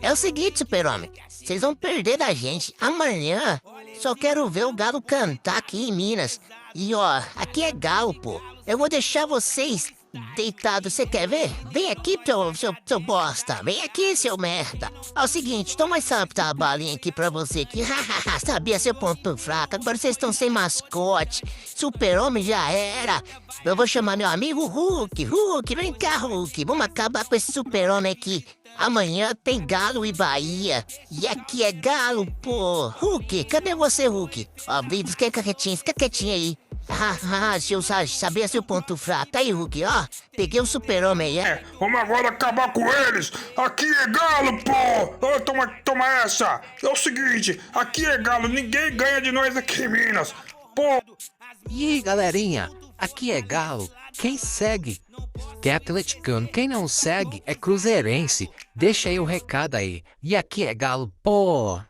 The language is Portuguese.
É o seguinte, super-homem. Vocês vão perder da gente. Amanhã só quero ver o Galo cantar aqui em Minas. E ó, aqui é Galo, pô. Eu vou deixar vocês deitados. Você quer ver? Vem aqui, seu bosta. Vem aqui, seu merda. É o seguinte, toma essa balinha aqui pra você aqui. Sabia ser ponto fraco. Agora vocês estão sem mascote. Super-homem já era. Eu vou chamar meu amigo Hulk. Hulk, vem cá, Hulk. Vamos acabar com esse super-homem aqui. Amanhã tem Galo e Bahia. E aqui é Galo, pô. Hulk, cadê você, Hulk? Ó, fica quietinho aí. Se eu sabia seu ponto fraco. Tá aí, Hulk, ó. Peguei o super-homem aí. Vamos agora acabar com eles! Aqui é Galo, pô! Toma essa! É o seguinte, aqui é Galo, ninguém ganha de nós aqui em Minas! Pô! E aí, galerinha? Aqui é Galo. Quem segue que é atleticano, quem não segue é cruzeirense. Deixa aí o recado aí. E aqui é Galo, pô!